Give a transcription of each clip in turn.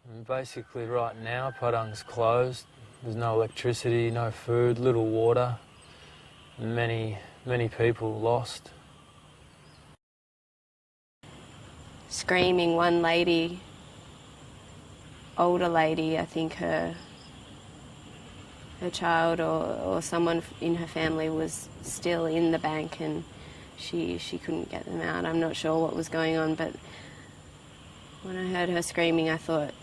And basically right now Padang's closed. There's no electricity, no food, little water, and many people lost. Screaming, one lady, older lady, I think her child or someone in her family was still in the bank and she couldn't get them out. I'm not sure what was going on, but when I heard her screaming I thought,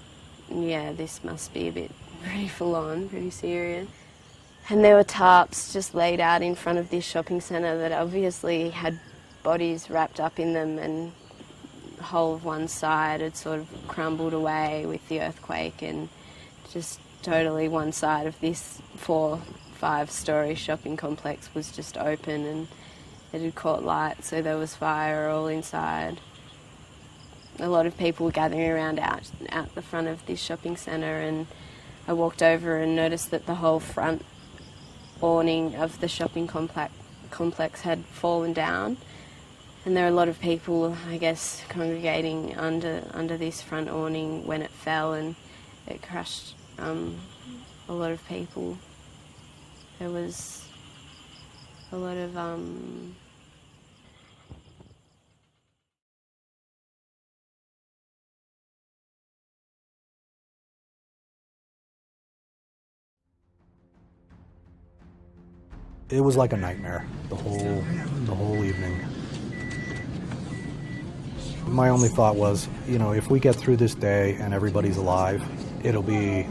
yeah, this must be a bit pretty full on, pretty serious. And there were tarps just laid out in front of this shopping centre that obviously had bodies wrapped up in them, and the whole of one side had sort of crumbled away with the earthquake, and just totally one side of this 4-5-storey shopping complex was just open and it had caught light, so there was fire all inside. A lot of people were gathering around out the front of this shopping centre, and I walked over and noticed that the whole front awning of the shopping complex had fallen down, and there are a lot of people, I guess, congregating under this front awning when it fell, and it crushed a lot of people. There was a lot of It was like a nightmare the whole evening. My only thought was, if we get through this day and everybody's alive, it'll be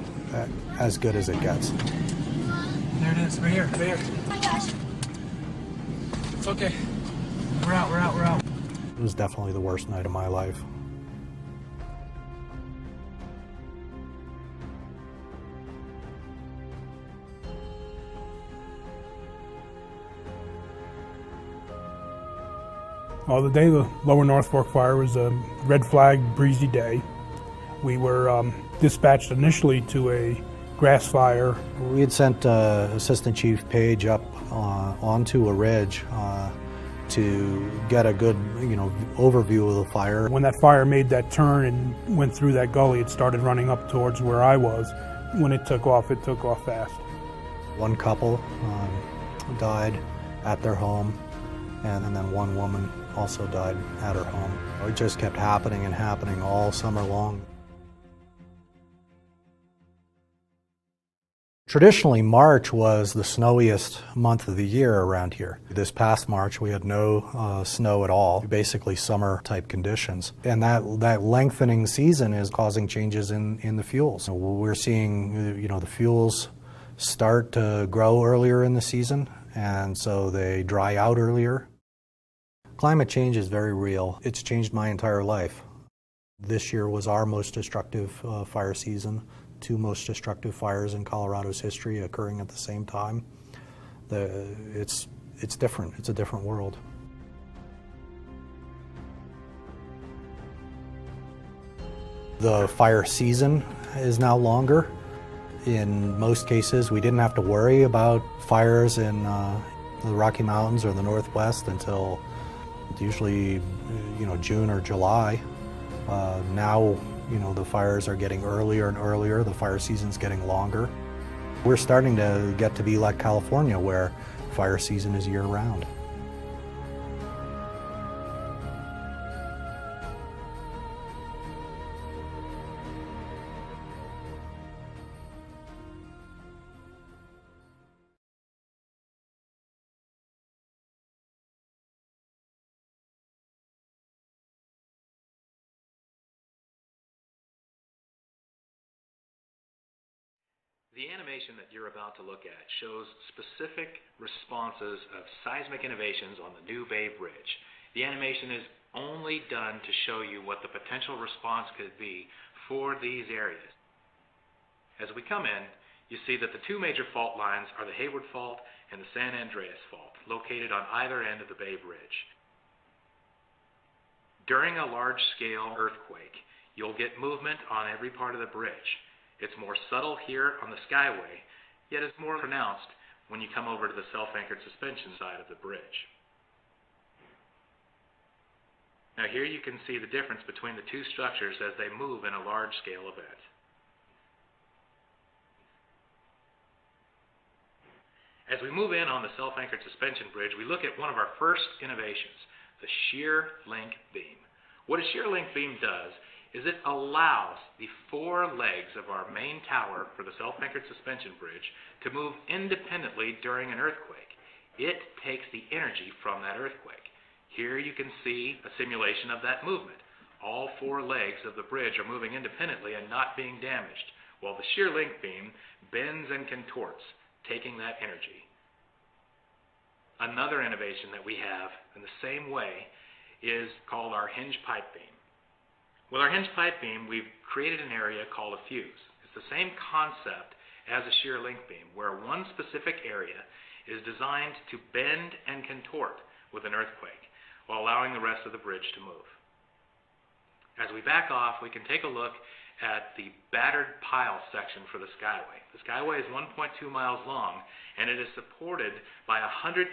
as good as it gets. There it is, right here, right here. Oh my gosh. It's okay. We're out. It was definitely the worst night of my life. Well, the day of the Lower North Fork fire was a red flag, breezy day. We were dispatched initially to a grass fire. We had sent Assistant Chief Page up onto a ridge to get a good, overview of the fire. When that fire made that turn and went through that gully, it started running up towards where I was. When it took off fast. One couple died at their home, and then one woman also died at her home. It just kept happening and happening all summer long. Traditionally, March was the snowiest month of the year around here. This past March, we had no snow at all, basically summer-type conditions. And that lengthening season is causing changes in the fuels. We're seeing, the fuels start to grow earlier in the season, and so they dry out earlier. Climate change is very real. It's changed my entire life. This year was our most destructive fire season. 2 most destructive fires in Colorado's history occurring at the same time. It's different. It's a different world. The fire season is now longer. In most cases, we didn't have to worry about fires in the Rocky Mountains or the Northwest until usually, June or July. Now, the fires are getting earlier and earlier. The fire season's getting longer. We're starting to get to be like California, where fire season is year-round. The animation that you're about to look at shows specific responses of seismic innovations on the New Bay Bridge. The animation is only done to show you what the potential response could be for these areas. As we come in, you see that the 2 major fault lines are the Hayward Fault and the San Andreas Fault, located on either end of the Bay Bridge. During a large-scale earthquake, you'll get movement on every part of the bridge. It's more subtle here on the Skyway, yet it's more pronounced when you come over to the self-anchored suspension side of the bridge. Now here you can see the difference between the 2 structures as they move in a large-scale event. As we move in on the self-anchored suspension bridge, we look at one of our first innovations, the shear link beam. What a shear link beam does is it allows the 4 legs of our main tower for the self-anchored suspension bridge to move independently during an earthquake. It takes the energy from that earthquake. Here you can see a simulation of that movement. All 4 legs of the bridge are moving independently and not being damaged, while the shear link beam bends and contorts, taking that energy. Another innovation that we have in the same way is called our hinge pipe beam. With our hinge pipe beam, we've created an area called a fuse. It's the same concept as a shear link beam, where one specific area is designed to bend and contort with an earthquake, while allowing the rest of the bridge to move. As we back off, we can take a look at the battered pile section for the Skyway. The Skyway is 1.2 miles long, and it is supported by 160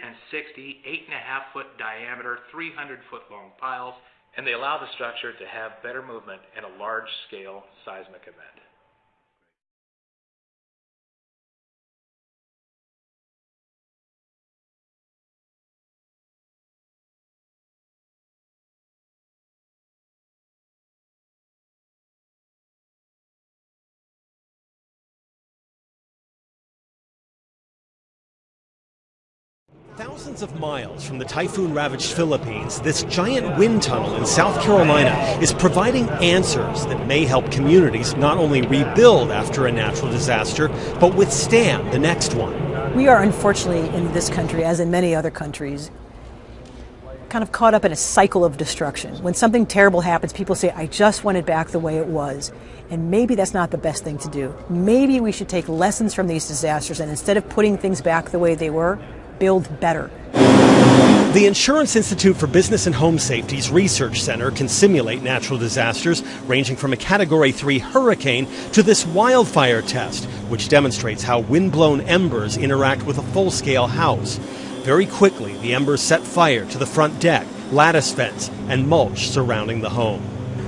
8.5-foot diameter, 300-foot long piles, and they allow the structure to have better movement in a large-scale seismic event. Thousands of miles from the typhoon-ravaged Philippines, this giant wind tunnel in South Carolina is providing answers that may help communities not only rebuild after a natural disaster, but withstand the next one. We are unfortunately in this country, as in many other countries, kind of caught up in a cycle of destruction. When something terrible happens, people say, I just want it back the way it was. And maybe that's not the best thing to do. Maybe we should take lessons from these disasters and instead of putting things back the way they were, build better. The Insurance Institute for Business and Home Safety's research center can simulate natural disasters ranging from a Category 3 hurricane to this wildfire test, which demonstrates how wind-blown embers interact with a full-scale house. Very quickly, the embers set fire to the front deck, lattice fence, and mulch surrounding the home.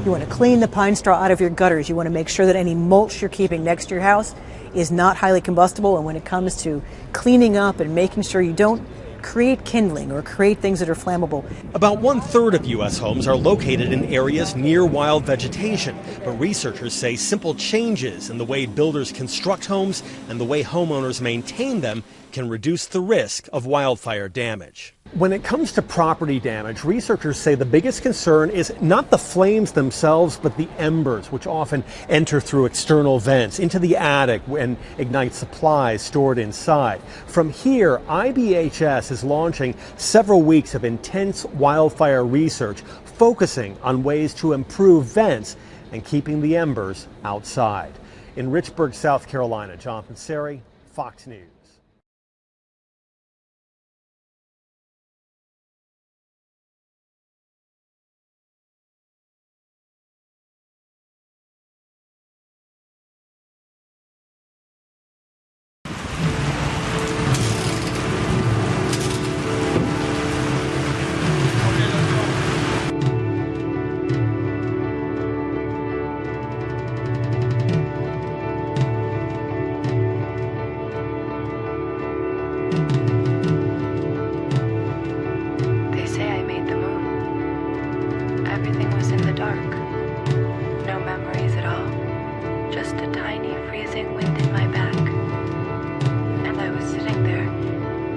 You want to clean the pine straw out of your gutters. You want to make sure that any mulch you're keeping next to your house is not highly combustible. And when it comes to cleaning up and making sure you don't create kindling or create things that are flammable. About 1/3 of U.S. homes are located in areas near wild vegetation, but researchers say simple changes in the way builders construct homes and the way homeowners maintain them can reduce the risk of wildfire damage. When it comes to property damage, researchers say the biggest concern is not the flames themselves, but the embers, which often enter through external vents into the attic and ignite supplies stored inside. From here, IBHS is launching several weeks of intense wildfire research, focusing on ways to improve vents and keeping the embers outside. In Richburg, South Carolina, Jonathan Seri, Fox News. They say I made the moon. Everything was in the dark. No memories at all. Just a tiny freezing wind in my back. And I was sitting there,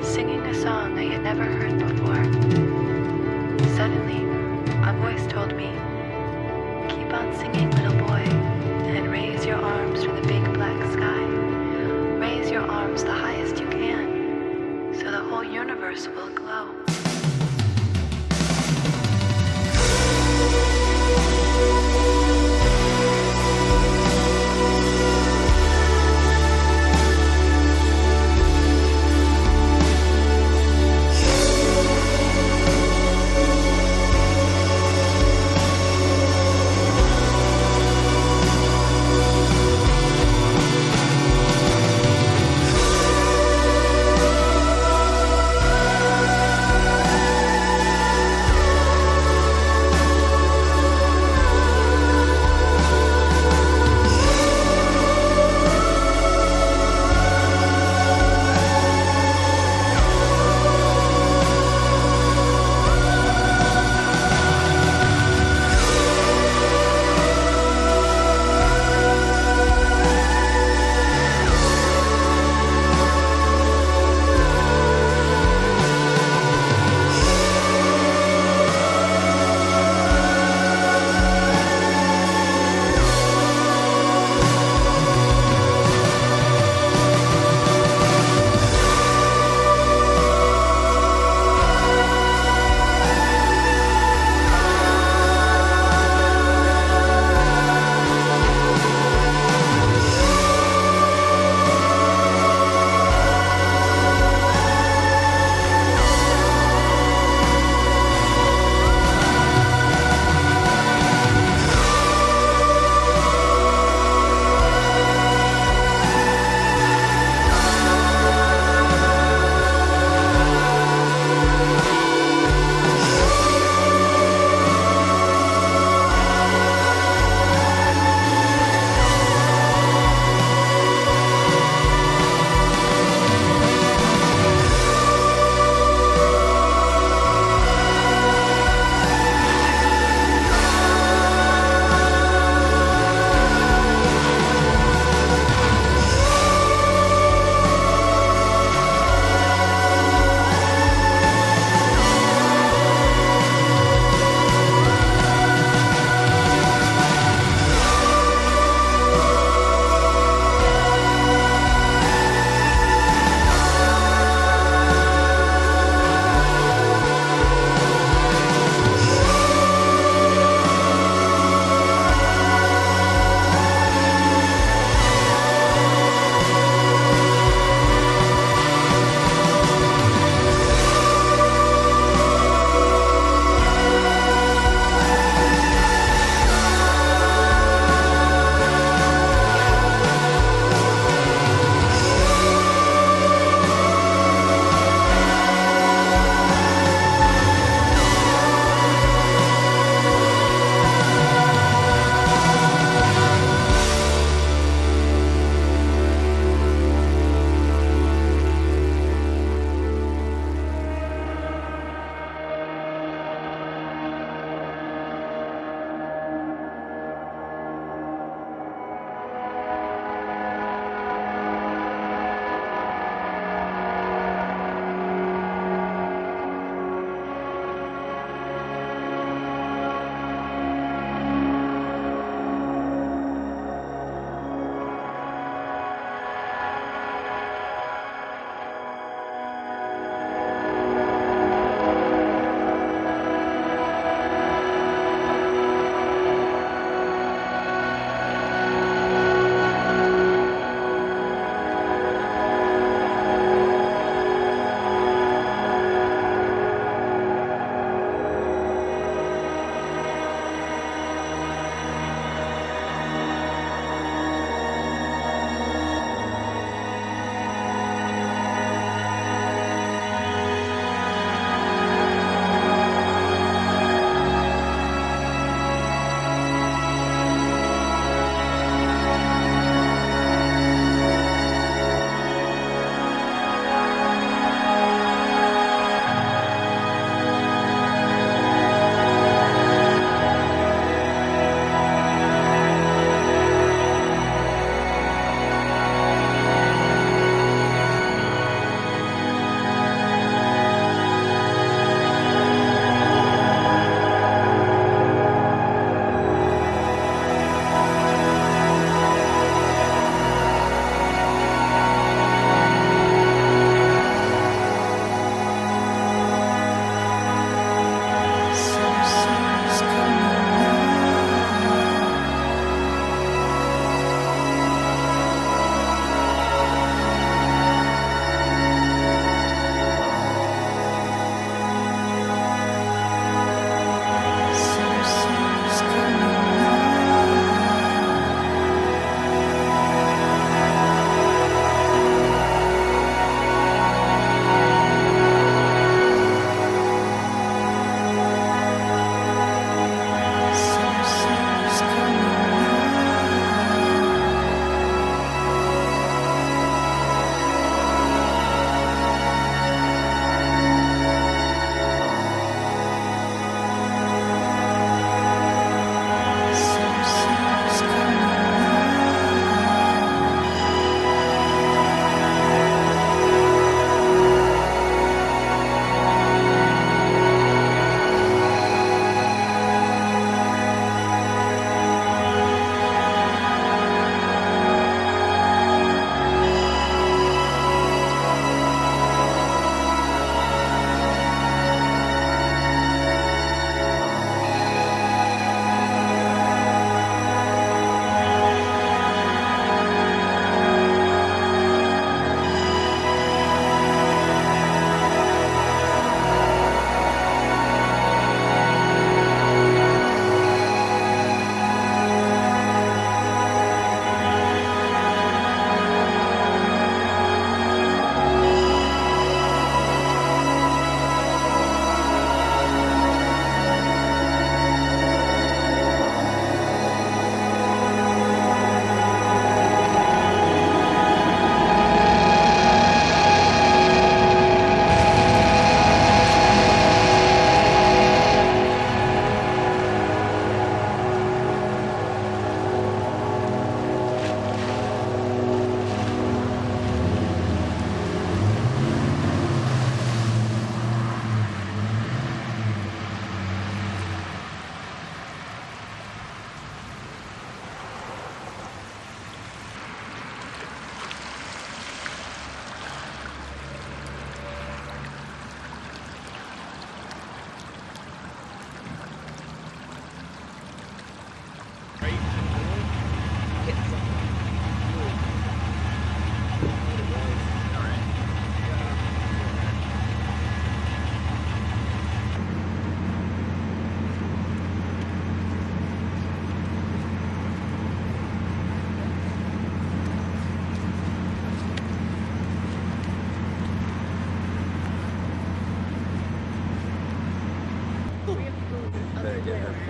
singing a song I had never heard before. Suddenly, a voice told me, "Keep on singing, little boy, and raise your arms to the big black sky. Raise your arms the highest you can, so the whole universe will glow."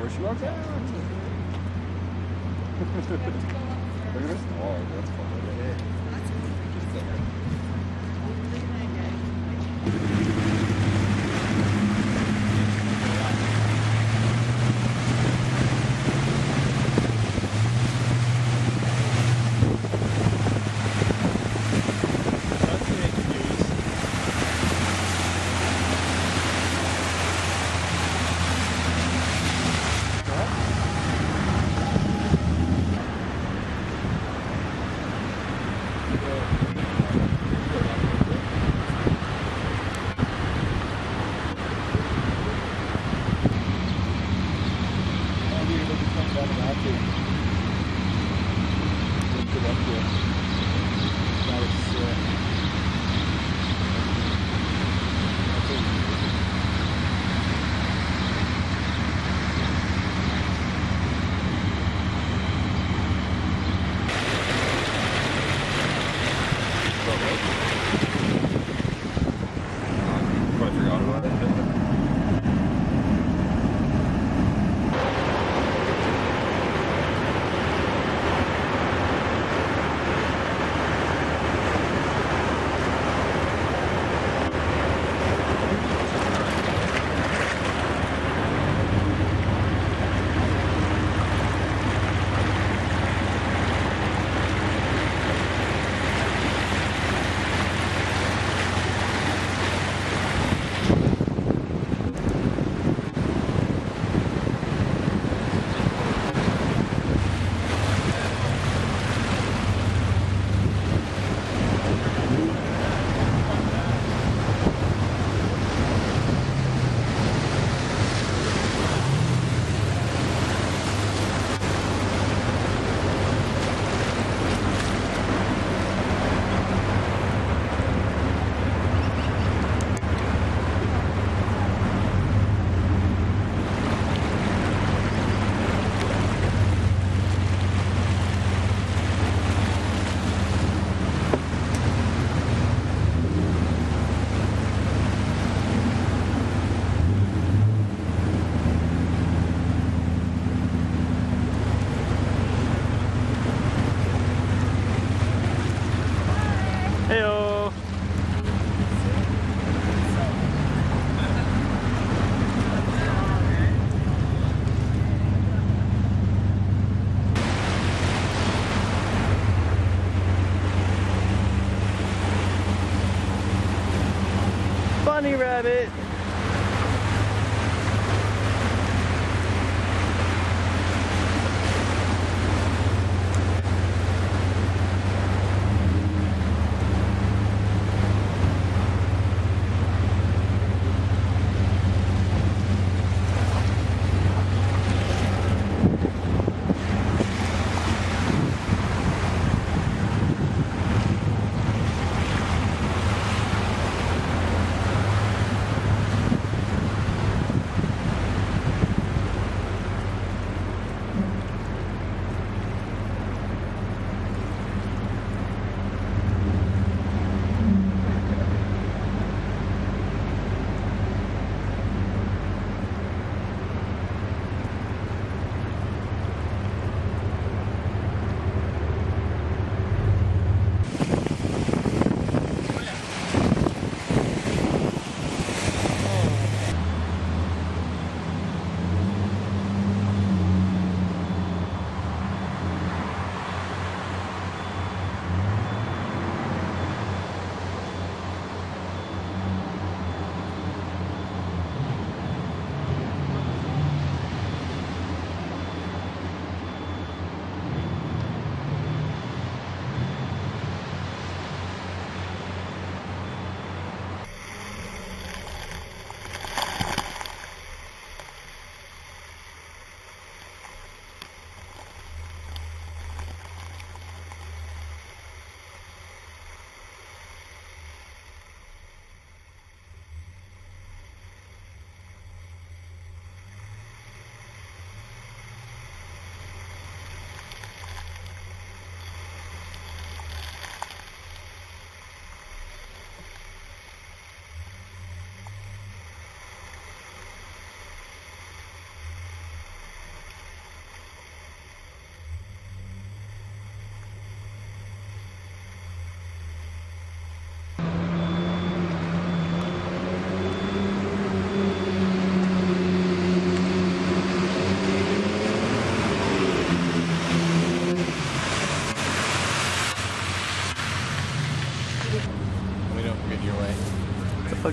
before she walks out. Look at this dog. That's fun.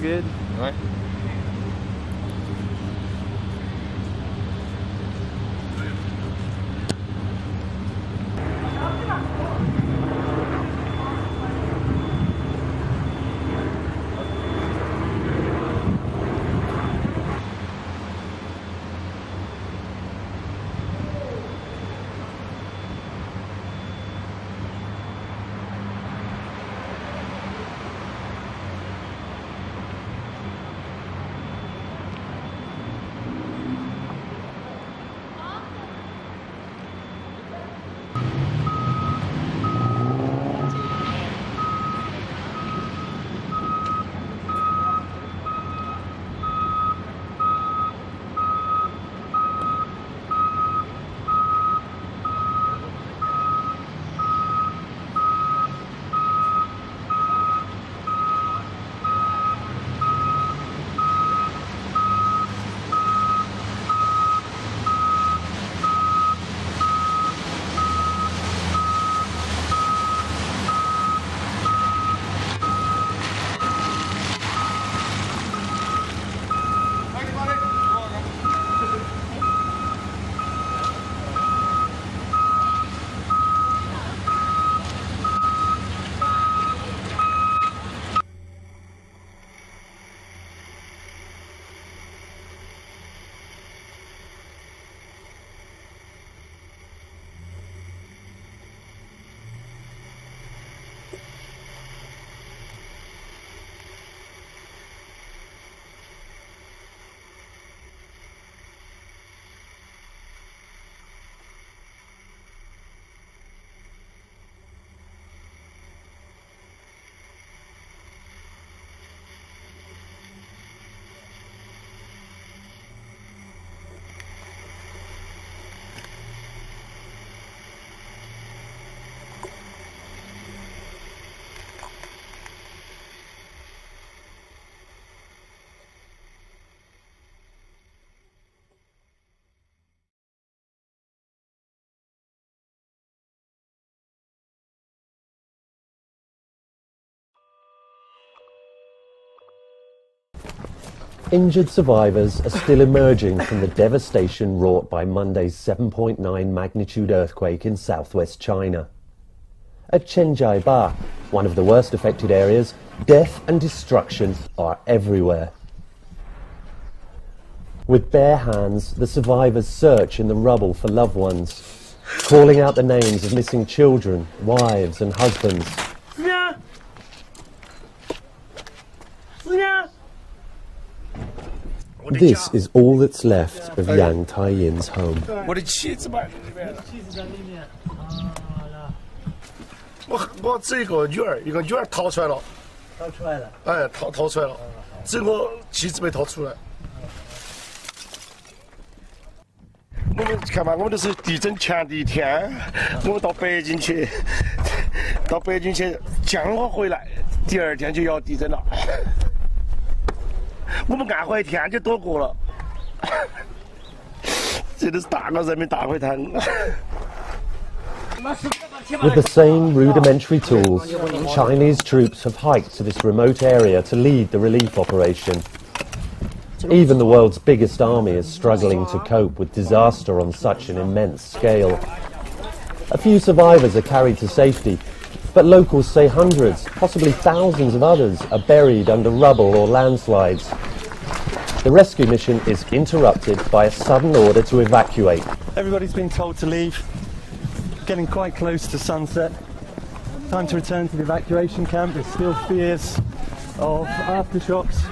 good. Ouais. Injured survivors are still emerging from the devastation wrought by Monday's 7.9 magnitude earthquake in southwest China. At Chenjiaiba, one of the worst affected areas, death and destruction are everywhere. With bare hands, the survivors search in the rubble for loved ones, calling out the names of missing children, wives and husbands. This is all that's left of Yang Taiyin's home. 我的妻子吧，我这个女儿，一个女儿逃出来了，哎，逃出来了，只有我妻子没逃出来。我们看嘛，我们都是地震前的一天，我们到北京去，降落回来，第二天就要地震了。我们安徽一天就躲过了，这都是大个人民大会堂。With the same rudimentary tools, Chinese troops have hiked to this remote area to lead the relief operation. Even the world's biggest army is struggling to cope with disaster on such an immense scale. A few survivors are carried to safety, but locals say hundreds, possibly thousands of others are buried under rubble or landslides. The rescue mission is interrupted by a sudden order to evacuate. Everybody's been told to leave. Getting quite close to sunset. Time to return to the evacuation camp. There's still fears of aftershocks.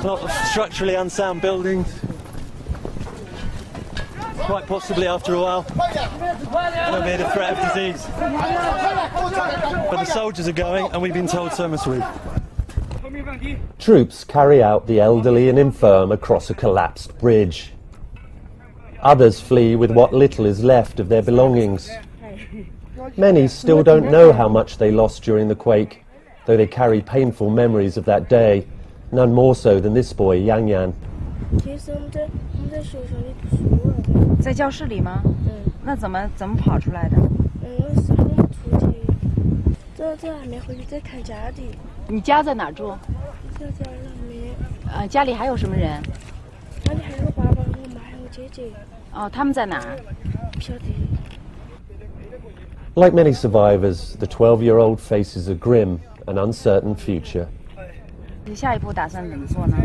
A lot of structurally unsound buildings. Quite possibly after a while there'll be the threat of disease. But the soldiers are going and we've been told so must we. Troops carry out the elderly and infirm across a collapsed bridge. Others flee with what little is left of their belongings. Many still don't know how much they lost during the quake, though they carry painful memories of that day, none more so than this boy, Yang Yan. 在教室里吗？那怎么跑出来的？这还没回去，在看家的。你家在哪住？在这儿呢。家里还有什么人？家里还有爸爸、我妈还有姐姐。哦，他们在哪儿？不晓得。 Like many survivors, the 12-year-old faces a grim and uncertain future. 你下一步打算怎么做呢？